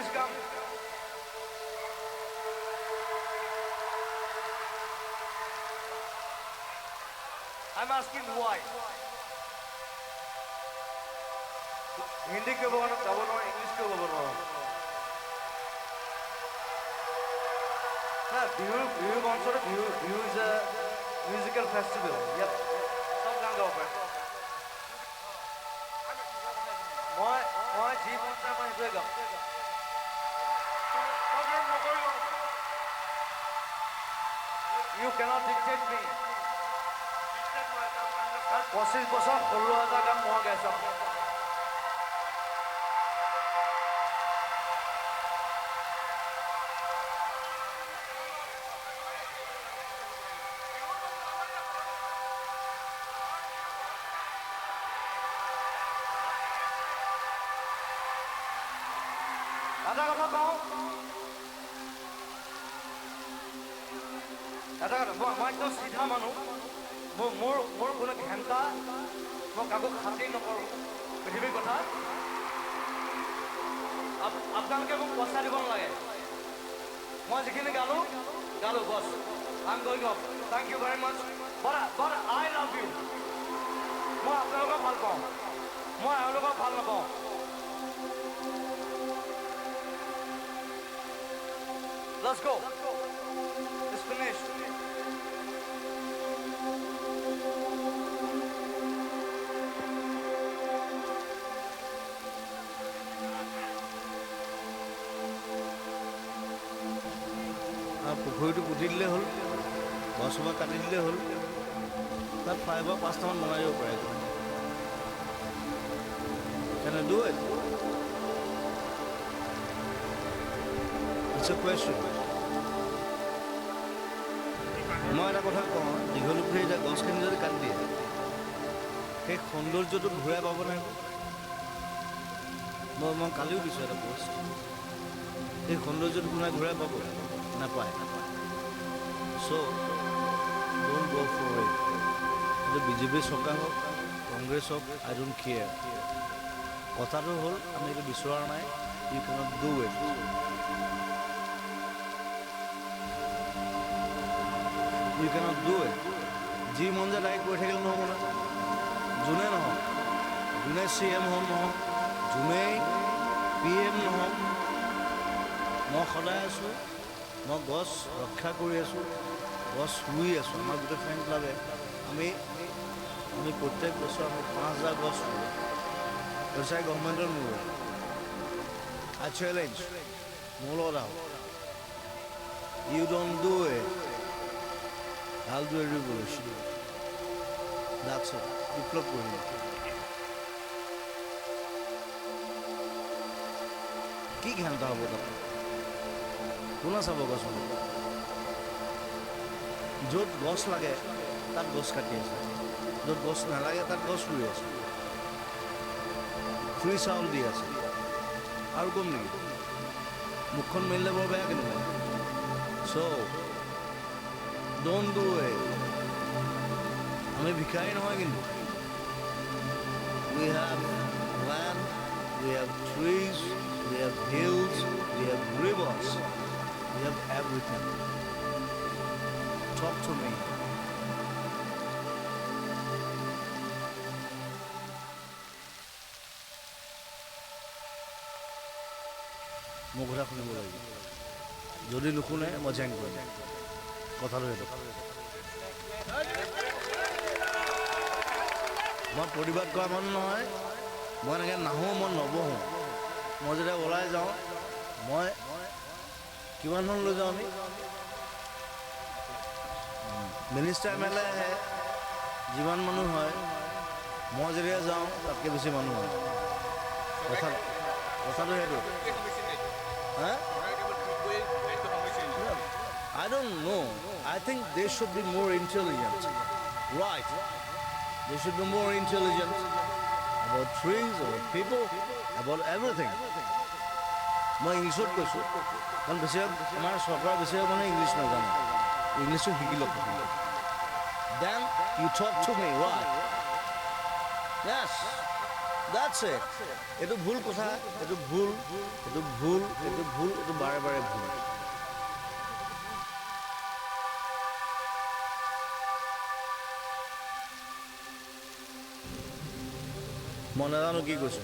Please come. I'm asking why. Hindi क्यों बोलना English क्यों बोलना ना Bihu concert Bihu is a musical festival. Yep. सब गान गाओ पर मैं जी बोलता मैं इसे गाओ You cannot dictate me. 25 বছৰ 16,000 গান মই গাইছো এটা কথা কওঁ এটা কথা মই একদম চিধা মানুহ মোৰ কোনো ঘেণ্টা মই কাকো খাতিৰ নকৰোঁ পৃথিৱীৰ কথা আপোনালোকে মোক পইচা দিব নালাগে মই যিখিনি গালোঁ বছ I'm going off. Thank you very much. But I love you. মই আপোনালোকক ভাল পাওঁ মই এওঁলোকক ভাল নাপাওঁ Let's go. It's finished. পুখুৰীটো পুতি দিলে হ'ল গছজোপা কাটি দিলে হ'ল তাত 5 বা 5টামান বনাই দিব পাৰে Can I do it? It's a question. মই এটা কথা কওঁ দীঘল পুখুৰী এতিয়া গছখিনি যদি কাটি দিয়ে সেই সৌন্দৰ্যটো ঘূৰাই পাব নাই মই কালিও দিছোঁ এটা পোষ্ট সেই সৌন্দৰ্যটো ঘূৰাই পাব নাপায় চ' ডোণ্ট গ' ফৰ ইট এইটো বিজেপি চৰকাৰ হওক কংগ্ৰেছ হওক আই ডোণ্ট কেয়াৰ কথাটো হ'ল আমি এইটো বিচৰা নাই you cannot do it You cannot do it. যি মন যায় তাই কৈ থাকিলে নহ'ব না যোনে নহওক যোনে CM হওক নহওক যোনেই PM নহওক মই সদায় আছোঁ মই গছ ৰক্ষা কৰি আছোঁ গছ ৰুই আছোঁ আমাৰ গোটেই ফ্ৰেণ্ড ক্লাবে আমি প্ৰত্যেক বছৰ আমি 5,000 গছ ৰুওঁ পইচাই গভৰ্ণমেণ্টৰ নোৰোঁ I challenge মোৰ লগত আহক You don't do it I'll do a revolution. That's it. বিপ্লৱ কৰিম কি ঘণ্টা হ'ব তাত কোনে চাব গছ য'ত গছ লাগে তাত গছ কাটি আছে য'ত গছ নালাগে তাত গছ ৰুই আছে ফ্ৰী চাউল দি আছে আৰু কম নেকি মুখখন মেলিলে বৰ বেয়া কেনেকুৱা চ' Don't do it. আমি ভিখাৰী নহয় কিন্তু We have land, we have trees, we have hills, we have rivers, we have everything. Talk to me. মোৰ কথা শুনিব লাগিব যদি নুশুনে মই জেং কৰিম কথাটো সেইটো মই প্ৰতিবাদ কৰা মানুহ নহয় মই এনেকৈ নাহোঁ মই নবহোঁ মই যেতিয়া ওলাই যাওঁ মই কিমান ধৰণ লৈ যাওঁ আমি মিনিষ্টাৰ MLA আহে যিমান মানুহ হয় মই যেতিয়া যাওঁ তাতকৈ বেছি মানুহ হয় কথাটো সেইটো হা I don't know. I think they should be more intelligent. Right. They should be more intelligent about trees, about people, about everything. মই ইংলিছত কৈছোঁ কাৰণ বেছিভাগ আমাৰ চৰকাৰ বেছিভাগ মানে ইংলিছ নাজানে ইংলিছো শিকি ল'ব Then you talk to me, right? Yes. That's it. এইটো ভুল কথা, এইটো ভুল, এইটো ভুল, এইটো ভুল, এইটো বাৰে বাৰে ভুল। মই নাজানো কি কৈছো।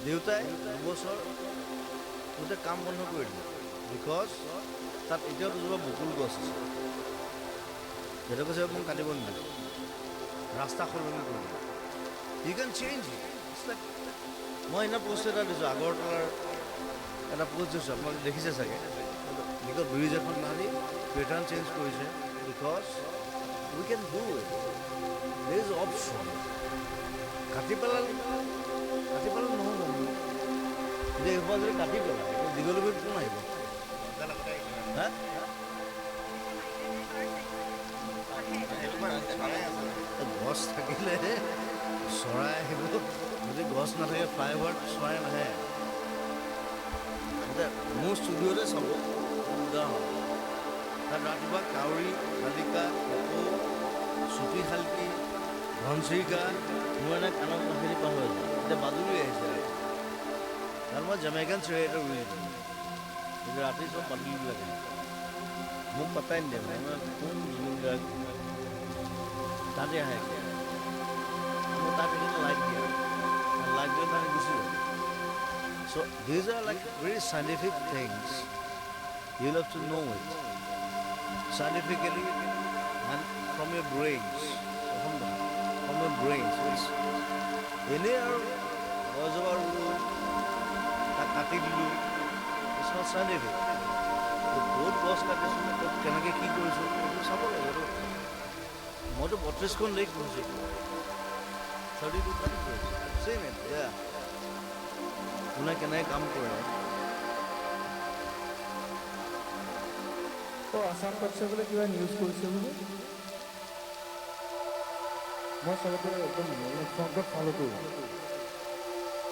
দেউতাই দুবছৰ গোটেই কাম বন্ধ কৰি দিলে বিকজ তাত এতিয়াও দুজোপা বকুল গছ আছে। সেইটো কৈছে মোক কাটিব নিদিয়ে, ৰাস্তা সলনি কৰি দিলে। You can change it. মই এনে পোষ্ট এটা দিছোঁ, আগৰতলাৰ এটা পোষ্ট দিছোঁ, আপোনালোকে দেখিছে চাগে। বিকজ ব্ৰিজ এখন মাৰি পেটাৰ্ণ চেঞ্জ কৰিছে because we can do it. There is option. কাটি পেলালে নহ'ব। এতিয়া এইসোপা যদি কাটি পেলায় দীঘলীপুখুৰীত কোন আহিব? হা গছ থাকিলে চৰাই আহিব, যদি গছ নাথাকে ফ্লাইঅভাৰত চৰাই নাহে। এতিয়া মোৰ ষ্টুডিঅ'তে চাব উদাহৰণ, তাত ৰাতিপুৱা কাউৰী, শালিকা, কপৌ, চুটি শালকি, ঘনচিৰিকা, মোৰ এনে কাণত নাখেলি পাৰ হৈ যায়। এতিয়া বাদুলি আহিছে, কাৰণ মই জামেইকান চিৰাই এটা ৰুই দিওঁ, কিন্তু ৰাতি চব বাদুলিবিলাক আহে। মোক পাত্তাই নিদিয়ে, মানে কোন জুবিন গাৰ্গ তাতে আহে। মই তাত এইখিনি লাইট দিয়ে, লাইট দিলে তাত গুচি যায়। So' these are like very scientific things, you have to know' it scientifically and from your brains. From your brains. এনেই আৰু গছজোপা ৰুলো, তাক কাটি দিলোঁ, ইটছ নট চাইণ্টিফিক। বহুত গছ কাটিছোঁ, ক'ত কেনেকৈ কি কৰিছোঁ সেইটো চাব লাগে। মইতো 32খন লেক পঢ়িছোঁ, 32 কাটি কৰিছোঁ। চেম ইট, কোনে কেনেকৈ কাম কৰে। আসাম কালচাৰ বোলে কিবা নিউজ কৰিছে বোলে। মই চবতে একদম ফ্ৰণ্টত ফ'ল' কৰোঁ,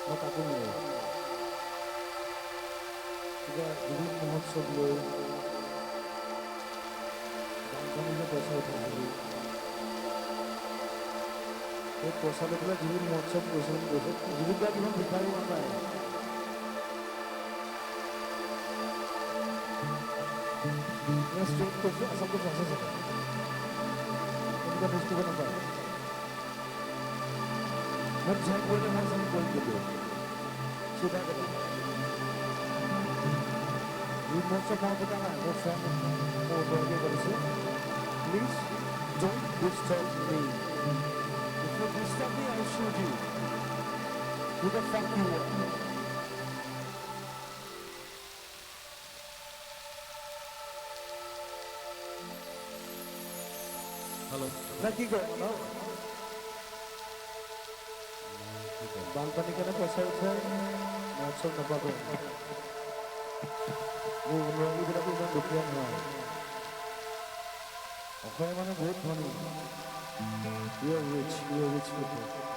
মই তাকো নোৱাৰোঁ। কিবা জুবিন মহোৎসৱ লৈ বানপানী যে পইচা উঠাইছিলোঁ, সেই পইচা লৈ পেলাই জুবিন মহোৎসৱ কৰিছে বুলি কৈছে। জুবিন গাৰ্গ ইমান ভিক্ষাৰী নাপায়। ষ্ট্ৰেট কৈছোঁ, আচলতে আছে চাগে এনেকুৱা বস্তু নাপায়। মোক জইন কৰিলে মই জইন কৰি দিলোঁ, চিধা কথা। এই মঞ্চ মহোদয় নাই, মোৰ ফ্ৰেণ্ড মোৰ ওপৰতে কৰিছে, please don't disturb me. If you disturb me, I shoot you. Who the fuck you are? Hello', না কি কয় ন? বানপানী কেনে পইচা উঠাই মহোৎসৱ নাপাব। মোৰ অনুৰাগীবিলাকো ইমান দুখীয়া নহয়। অসমীয়া মানুহ বহুত ধনী। You are rich people.